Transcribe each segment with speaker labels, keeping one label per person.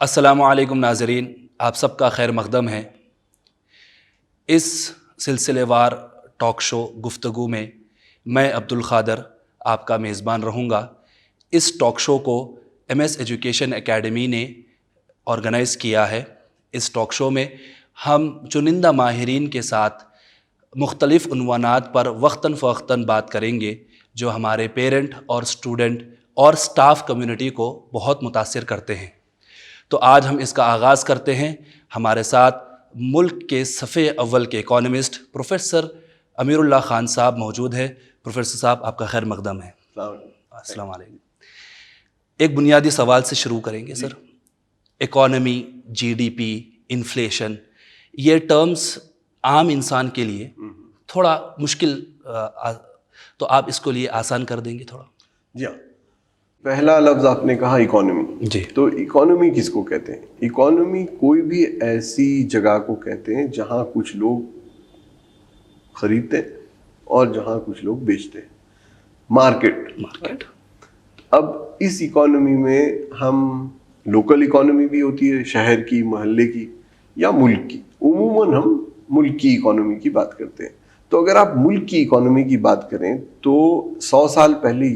Speaker 1: अस्सलामुअलैकुम नाज़रीन, आप सबका खैर मक़दम है। इस सिलसिलेवार टॉक शो गुफ्तगू में मैं अब्दुल क़ादर आपका मेज़बान रहूँगा। इस टॉक शो को MS एजुकेशन एकेडमी ने ऑर्गेनाइज़ किया है। इस टॉक शो में हम चुनिंदा माहिरीन के साथ मुख्तलिफ़ उन्वानात पर वक्तन फ़वक्तन बात करेंगे जो हमारे पेरेंट और स्टूडेंट और स्टाफ कम्युनिटी को बहुत मुतासिर करते हैं। तो आज हम इसका आगाज़ करते हैं। हमारे साथ मुल्क के सफ़े अव्वल के इकोनॉमिस्ट प्रोफेसर अमीरुल्लाह ख़ान साहब मौजूद है। प्रोफेसर साहब, आपका खैर मक़दम है। अस्सलाम वालेकुम। एक बुनियादी सवाल से शुरू करेंगे सर। इकोनॉमी, GDP, इन्फ्लेशन, ये टर्म्स आम इंसान के लिए थोड़ा मुश्किल, तो आप इसको लिए आसान कर देंगे थोड़ा?
Speaker 2: जी हाँ। पहला लफ्ज़ आपने कहा इकोनॉमी
Speaker 1: जी।
Speaker 2: तो इकोनॉमी किसको कहते हैं? इकोनॉमी कोई भी ऐसी जगह को कहते हैं जहाँ कुछ लोग खरीदते हैं और जहाँ कुछ लोग बेचते हैं। मार्केट। अब इस इकोनॉमी में हम लोकल इकोनॉमी भी होती है, शहर की, मोहल्ले की या मुल्क की। उमूमन हम मुल्क की इकोनॉमी की बात करते हैं। तो अगर आप मुल्क की इकोनॉमी की बात करें तो 100 साल पहले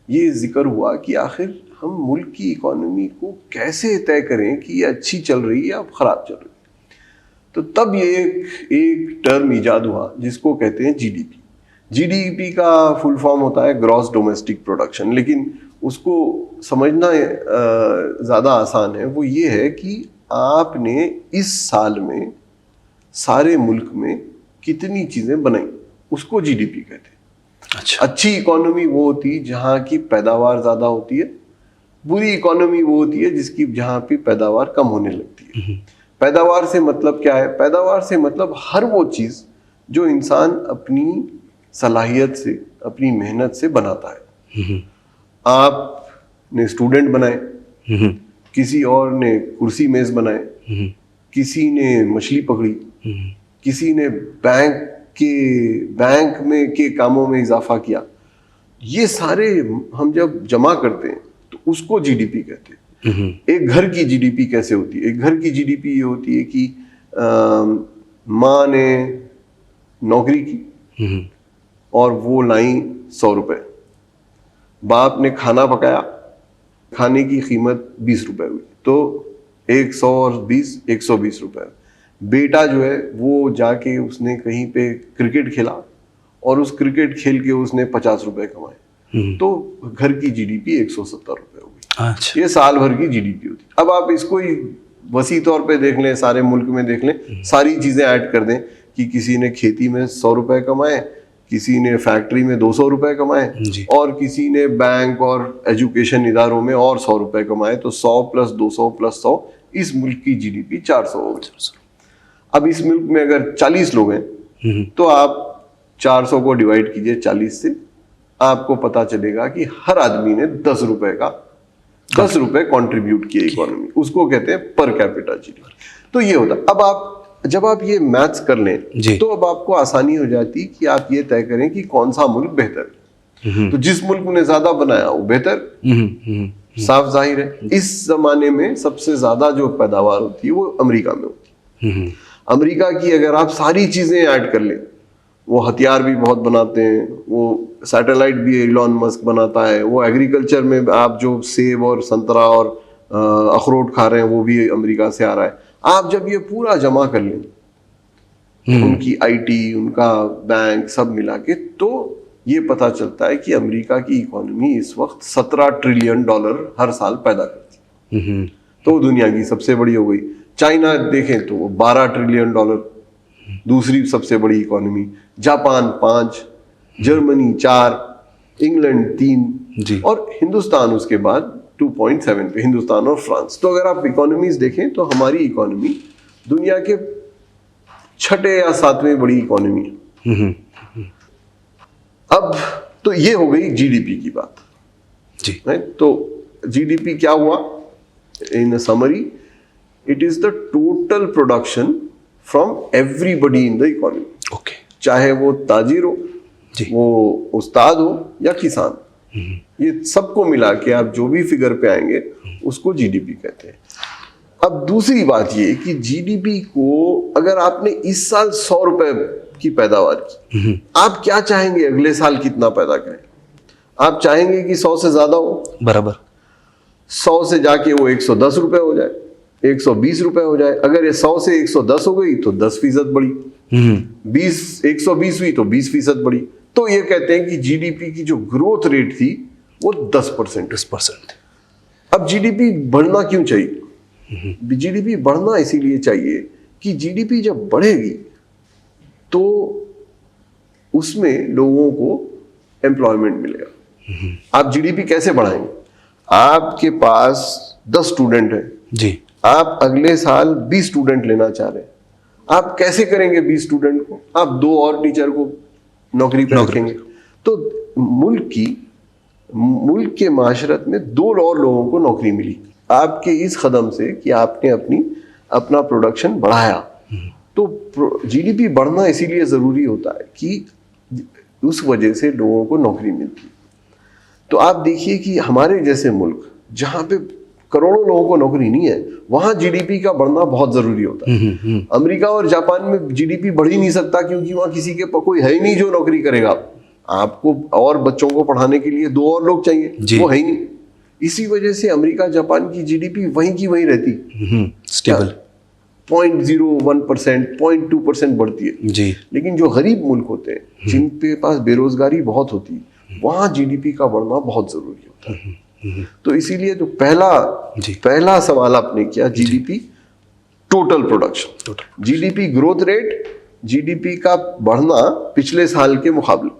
Speaker 2: ये जिक्र हुआ कि आखिर हम मुल्क की इकोनॉमी को कैसे तय करें कि ये अच्छी चल रही है या ख़राब चल रही है। तो तब ये एक टर्म इजाद हुआ जिसको कहते हैं GDP का फुल फॉर्म होता है ग्रॉस डोमेस्टिक प्रोडक्शन, लेकिन उसको समझना ज़्यादा आसान है। वो ये है कि आपने इस साल में सारे मुल्क में कितनी चीज़ें बनाई, उसको GDP कहते हैं।
Speaker 1: अच्छा।
Speaker 2: अच्छी इकोनॉमी वो होती है जहाँ की पैदावार ज़्यादा होती है, बुरी इकोनॉमी वो होती है जहाँ पे पैदावार कम होने लगती है। पैदावार से मतलब क्या है? पैदावार से मतलब हर वो चीज़ जो इंसान अपनी सलाहियत से, अपनी मेहनत से बनाता है। आपने स्टूडेंट बनाए, किसी और ने कुर्सी मेज़ बनाए, किसी ने मछली पकड़ी, किसी ने बैंक में के कामों में इजाफा किया। ये सारे हम जब जमा करते हैं तो उसको GDP कहते हैं। एक घर की GDP कैसे होती है? एक घर की GDP ये होती है कि माँ ने नौकरी की और वो लाई 100 रुपए। बाप ने खाना पकाया, खाने की कीमत 20 रुपए हुई, तो 100 और 20 120 रुपए। बेटा जो है वो जाके उसने कहीं पे क्रिकेट खेला और उस क्रिकेट खेल के उसने 50 रुपए कमाए, तो घर की GDP 170 रुपए हो गई।
Speaker 1: अच्छा।
Speaker 2: ये साल भर की GDP होती है। अब आप इसको ही वसी तौर पे देख लें, सारे मुल्क में देख लें, सारी चीज़ें ऐड कर दें कि किसी ने खेती में 100 रुपए कमाए, किसी ने फैक्ट्री में 200 रुपए कमाए और किसी ने बैंक और एजुकेशन इदारों में और 100 रुपए कमाए, तो 100 + 200 + 100 इस मुल्क की GDP 400 हो गई। अब इस मुल्क में अगर 40 लोग हैं तो आप 400 को डिवाइड कीजिए 40 से, आपको पता चलेगा कि हर आदमी ने 10 रुपए कंट्रीब्यूट किए इकोनॉमी। उसको कहते हैं पर कैपिटा GDP। तो ये होता। अब जब आप ये मैथ्स कर लें तो अब आपको आसानी हो जाती कि आप ये तय करें कि कौन सा मुल्क बेहतर है। तो जिस मुल्क ने ज्यादा बनाया वो बेहतर, साफ जाहिर है। इस जमाने में सबसे ज्यादा जो पैदावार होती है वो अमेरिका में होती है। अमेरिका की अगर आप सारी चीजें ऐड कर लें, वो हथियार भी बहुत बनाते हैं, वो सैटेलाइट भी एलोन मस्क बनाता है, वो एग्रीकल्चर में आप जो सेब और संतरा और अखरोट खा रहे हैं वो भी अमेरिका से आ रहा है। आप जब ये पूरा जमा कर लें, उनकी IT, उनका बैंक सब मिला के, तो ये पता चलता है कि अमेरिका की इकोनॉमी इस वक्त $17 ट्रिलियन हर साल पैदा करती है। तो दुनिया की सबसे बड़ी हो गई। चाइना देखें तो 12 ट्रिलियन डॉलर, दूसरी सबसे बड़ी इकोनॉमी। जापान 5, जर्मनी 4, इंग्लैंड 3 और हिंदुस्तान उसके बाद 2.7 पे, हिंदुस्तान और फ्रांस। तो अगर आप इकोनॉमीज देखें तो हमारी इकोनॉमी दुनिया के 6ठे या 7वें बड़ी इकोनॉमी है। अब तो ये हो गई GDP की बात
Speaker 1: जी।
Speaker 2: तो GDP क्या हुआ? इन summary, it is the total production from everybody in the economy.
Speaker 1: Okay.
Speaker 2: चाहे वो ताजिर हो, वो उस्ताद हो या किसान, ये सबको मिला के आप जो भी फिगर पे आएंगे उसको GDP कहते हैं। अब दूसरी बात ये कि जीडीपी को अगर आपने इस साल 100 रुपए की पैदावार की, आप क्या चाहेंगे अगले साल कितना पैदा करें? आप चाहेंगे कि 100 से ज्यादा हो,
Speaker 1: बराबर।
Speaker 2: 100 से जाके वो 110 रुपए हो जाए, 120 रुपए हो जाए। अगर ये 100 से 110 हो गई तो 10% बढ़ी, 120 हुई तो 20% बढ़ी। तो ये कहते हैं कि जीडीपी की जो ग्रोथ रेट थी वो 10%। अब जीडीपी बढ़ना क्यों चाहिए? जीडीपी बढ़ना इसीलिए चाहिए कि जीडीपी जब बढ़ेगी तो उसमें लोगों को एम्प्लॉयमेंट मिलेगा। आप जीडीपी कैसे बढ़ाएंगे? आपके पास 10 स्टूडेंट हैं
Speaker 1: जी,
Speaker 2: आप अगले साल 20 स्टूडेंट लेना चाह रहे हैं, आप कैसे करेंगे 20 स्टूडेंट को? आप 2 और टीचर को नौकरी पे रखेंगे। तो मुल्क के माशरत में 2 और लोगों को नौकरी मिली आपके इस कदम से कि आपने अपना प्रोडक्शन बढ़ाया। तो जीडीपी बढ़ना इसीलिए जरूरी होता है कि उस वजह से लोगों को नौकरी मिलती है। तो आप देखिए कि हमारे जैसे मुल्क जहां पे करोड़ों लोगों को नौकरी नहीं है, वहां जीडीपी का बढ़ना बहुत जरूरी होता है। अमेरिका और जापान में जीडीपी बढ़ ही नहीं सकता क्योंकि वहां किसी के कोई है ही नहीं जो नौकरी करेगा। आपको और बच्चों को पढ़ाने के लिए 2 और लोग चाहिए, वो है ही नहीं। इसी वजह से अमेरिका जापान की जीडीपी वहीं की वहीं रहती,
Speaker 1: स्टेबल
Speaker 2: 0.01%, 0.2% बढ़ती है
Speaker 1: जी।
Speaker 2: लेकिन जो गरीब मुल्क होते हैं जिनके पास बेरोजगारी बहुत होती है, वहां जीडीपी का बढ़ना बहुत जरूरी होता है। तो इसीलिए जो पहला सवाल आपने किया, GDP total production, GDP growth rate, GDP का बढ़ना पिछले साल के मुकाबले,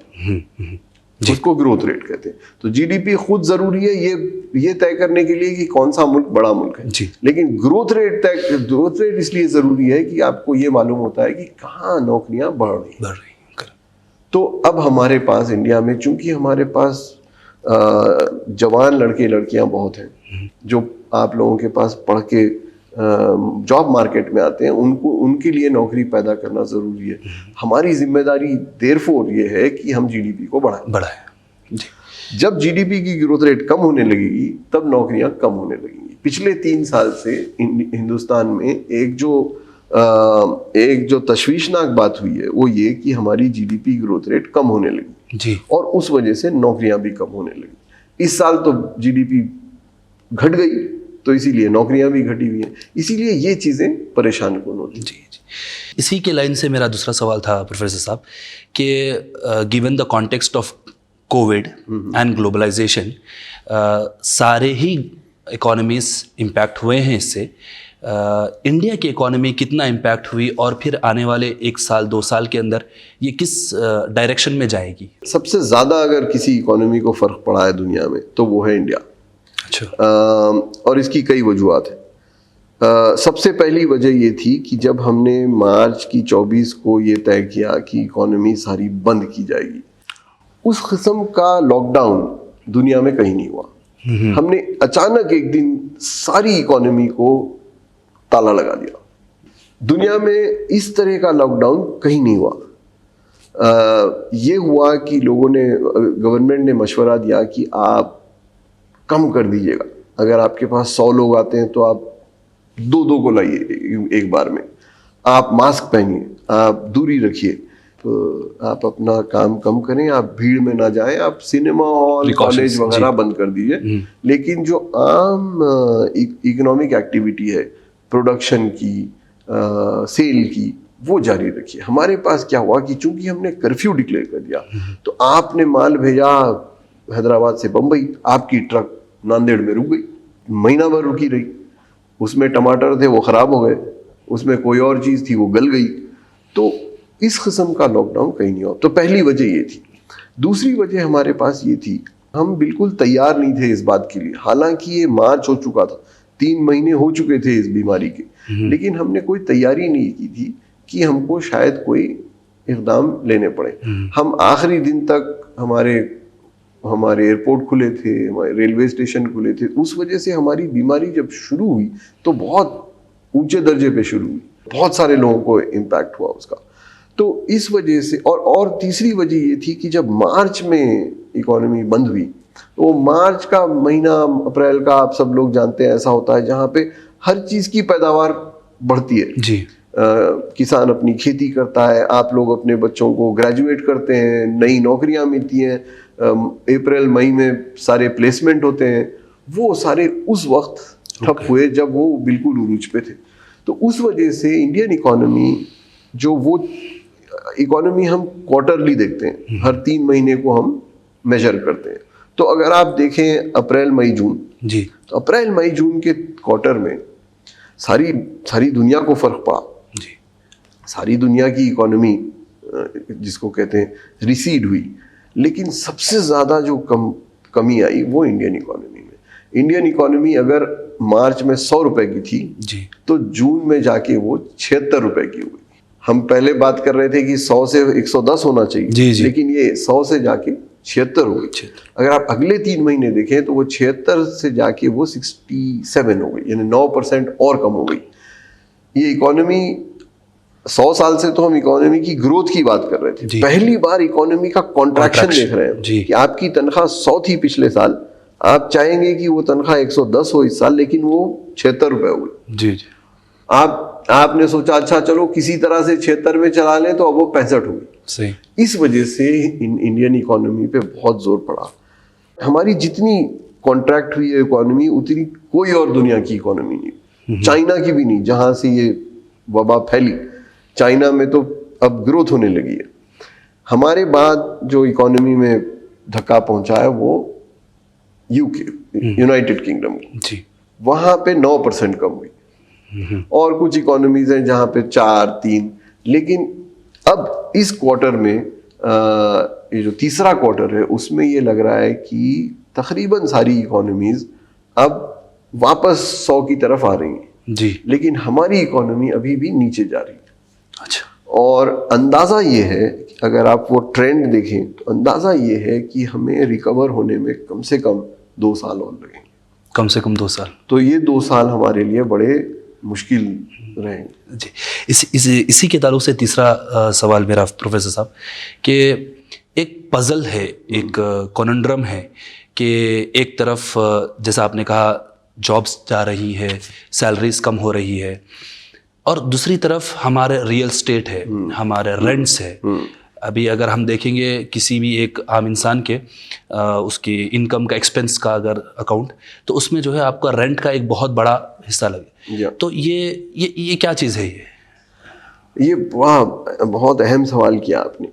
Speaker 2: उसको ग्रोथ रेट कहते हैं। तो जीडीपी खुद जरूरी है ये तय करने के लिए कि कौन सा मुल्क बड़ा मुल्क है
Speaker 1: जी।
Speaker 2: लेकिन ग्रोथ रेट इसलिए जरूरी है कि आपको ये मालूम होता है कि कहाँ नौकरियां बढ़ रही हैं। तो अब हमारे पास इंडिया में चूंकि हमारे पास जवान लड़के लड़कियां बहुत हैं जो आप लोगों के पास पढ़ के जॉब मार्केट में आते हैं, उनके लिए नौकरी पैदा करना जरूरी है। हमारी जिम्मेदारी देयरफॉर ये है कि हम जीडीपी को बढ़ाएं। जब जीडीपी की ग्रोथ रेट कम होने लगेगी तब नौकरियां कम होने लगेंगी। पिछले 3 साल से हिंदुस्तान में एक जो तशवीशनाक बात हुई है वो ये कि हमारी जीडीपी ग्रोथ रेट कम होने लगी
Speaker 1: जी,
Speaker 2: और उस वजह से नौकरियां भी कम होने लगी। इस साल तो जीडीपी घट गई तो इसीलिए नौकरियां भी घटी हुई हैं। इसीलिए ये चीजें परेशान कौन होती
Speaker 1: जी। इसी के लाइन से मेरा दूसरा सवाल था प्रोफेसर साहब कि given the context of Covid and globalisation, सारे ही इकोनॉमीज इम्पैक्ट हुए हैं इससे। इंडिया की इकोनॉमी कितना इम्पैक्ट हुई और फिर आने वाले 1 साल 2 साल के अंदर ये किस डायरेक्शन में जाएगी?
Speaker 2: सबसे ज्यादा अगर किसी इकोनॉमी को फर्क पड़ा है दुनिया में तो वो है इंडिया।
Speaker 1: अच्छा।
Speaker 2: और इसकी कई वजूहत हैं। सबसे पहली वजह ये थी कि जब हमने मार्च की 24 को ये तय किया कि इकोनॉमी सारी बंद की जाएगी, उस किस्म का लॉकडाउन दुनिया में कहीं नहीं हुआ। हमने अचानक एक दिन सारी इकोनॉमी को ताला लगा दिया। दुनिया में इस तरह का लॉकडाउन कहीं नहीं हुआ। ये हुआ कि गवर्नमेंट ने मशवरा दिया कि आप कम कर दीजिएगा, अगर आपके पास 100 लोग आते हैं तो आप 2 को लाइए एक बार में, आप मास्क पहनिए, आप दूरी रखिए, तो आप अपना काम कम करें, आप भीड़ में ना जाएं, आप सिनेमा हॉल कॉलेज वगैरह बंद कर दीजिए। लेकिन जो आम इकोनॉमिक एक्टिविटी है, प्रोडक्शन की, सेल की, वो जारी रखिए। हमारे पास क्या हुआ कि चूंकि हमने कर्फ्यू डिक्लेयर कर दिया तो आपने माल भेजा हैदराबाद से बंबई, आपकी ट्रक नांदेड़ में रुक गई, महीना भर रुकी रही। उसमें टमाटर थे वो खराब हो गए, उसमें कोई और चीज थी वो गल गई। तो इस किस्म का लॉकडाउन कहीं नहीं हुआ। तो पहली वजह ये थी। दूसरी वजह हमारे पास ये थी, हम बिल्कुल तैयार नहीं थे इस बात के लिए। हालांकि ये मार्च हो चुका था, 3 महीने हो चुके थे इस बीमारी के, लेकिन हमने कोई तैयारी नहीं की थी कि हमको शायद कोई इक़दाम लेने पड़े। हम आखिरी दिन तक हमारे एयरपोर्ट खुले थे, हमारे रेलवे स्टेशन खुले थे। उस वजह से हमारी बीमारी जब शुरू हुई तो बहुत ऊंचे दर्जे पे शुरू हुई, बहुत सारे लोगों को इम्पैक्ट हुआ उसका। तो इस वजह से और तीसरी वजह ये थी कि जब मार्च में इकोनॉमी बंद हुई तो मार्च का महीना, अप्रैल का, आप सब लोग जानते हैं ऐसा होता है जहाँ पे हर चीज़ की पैदावार बढ़ती है
Speaker 1: जी।
Speaker 2: किसान अपनी खेती करता है, आप लोग अपने बच्चों को ग्रेजुएट करते हैं, नई नौकरियां मिलती हैं, अप्रैल मई में सारे प्लेसमेंट होते हैं, वो सारे उस वक्त ठप हुए जब वो बिल्कुल उरूज पे थे। तो उस वजह से इंडियन इकोनॉमी, जो वो इकोनॉमी हम क्वार्टरली देखते हैं, हर 3 महीने को हम मेजर करते हैं, तो अगर आप देखें अप्रैल मई जून
Speaker 1: जी,
Speaker 2: तो अप्रैल मई जून के क्वार्टर में सारी दुनिया को फर्क पड़ा।
Speaker 1: जी,
Speaker 2: सारी दुनिया की इकोनॉमी जिसको कहते हैं रिसीड हुई, लेकिन सबसे ज़्यादा जो कमी आई वो इंडियन इकोनॉमी में। इंडियन इकोनॉमी अगर मार्च में 100 रुपए की थी
Speaker 1: जी,
Speaker 2: तो जून में जाके वो 76 रुपए की हुई। हम पहले बात कर रहे थे कि 100 से 110 होना चाहिए,
Speaker 1: जी, जी।
Speaker 2: लेकिन ये 100 से जाके 76 हो गई। अगर आप अगले 3 महीने देखें तो वो 76 से जाके वो 67 हो गई, यानी 9% और कम हो गई। ये इकोनॉमी 100 साल से तो हम इकोनॉमी की ग्रोथ की बात कर रहे थे, पहली बार इकोनॉमी का कॉन्ट्रैक्शन देख रहे हैं कि आपकी तनख्वाह 100 थी पिछले साल, आप चाहेंगे कि वो तनख्वाह 110 हो इस साल, लेकिन वो 76 रुपए हो गई।
Speaker 1: जी, जी।
Speaker 2: आपने सोचा अच्छा चलो किसी तरह से 76 में चला लें, तो अब वो 65 हो गई।
Speaker 1: सही।
Speaker 2: इस वजह से इंडियन इकोनॉमी पे बहुत जोर पड़ा। हमारी जितनी कॉन्ट्रैक्ट हुई है इकोनॉमी, उतनी कोई और दुनिया की इकोनॉमी नहीं, चाइना की भी नहीं, जहां से ये वबा फैली। चाइना में तो अब ग्रोथ होने लगी है। हमारे बाद जो इकोनॉमी में धक्का पहुंचा है वो यूके, यूनाइटेड किंगडम,
Speaker 1: जी,
Speaker 2: वहां पे 9% कम हुई। और कुछ इकोनॉमीज हैं जहां पे 4-3, लेकिन अब इस क्वार्टर में ये जो तीसरा क्वार्टर है उसमें ये लग रहा है कि तकरीबन सारी इकोनॉमीज अब वापस 100 की तरफ आ रही हैं।
Speaker 1: जी,
Speaker 2: लेकिन हमारी इकोनॉमी अभी भी नीचे जा रही है।
Speaker 1: अच्छा।
Speaker 2: और अंदाज़ा ये है कि अगर आप वो ट्रेंड देखें तो अंदाज़ा ये है कि हमें रिकवर होने में कम से कम 2 साल और लगेंगे।
Speaker 1: कम से कम 2 साल।
Speaker 2: तो ये 2 साल हमारे लिए बड़े मुश्किल रहेंगे।
Speaker 1: जी, इसी के ताल्लुक से तीसरा सवाल मेरा प्रोफेसर साहब, कि एक पजल है, एक कॉनंड्रम है कि एक तरफ जैसा आपने कहा जॉब्स जा रही है, सैलरीज कम हो रही है, और दूसरी तरफ हमारे रियल स्टेट है, हमारे रेंट्स है। अभी अगर हम देखेंगे किसी भी एक आम इंसान के उसकी इनकम का, एक्सपेंस का अगर अकाउंट, तो उसमें जो है आपका रेंट का एक बहुत बड़ा हिस्सा लगे। तो ये क्या चीज़ है? ये
Speaker 2: बहुत अहम सवाल किया आपने।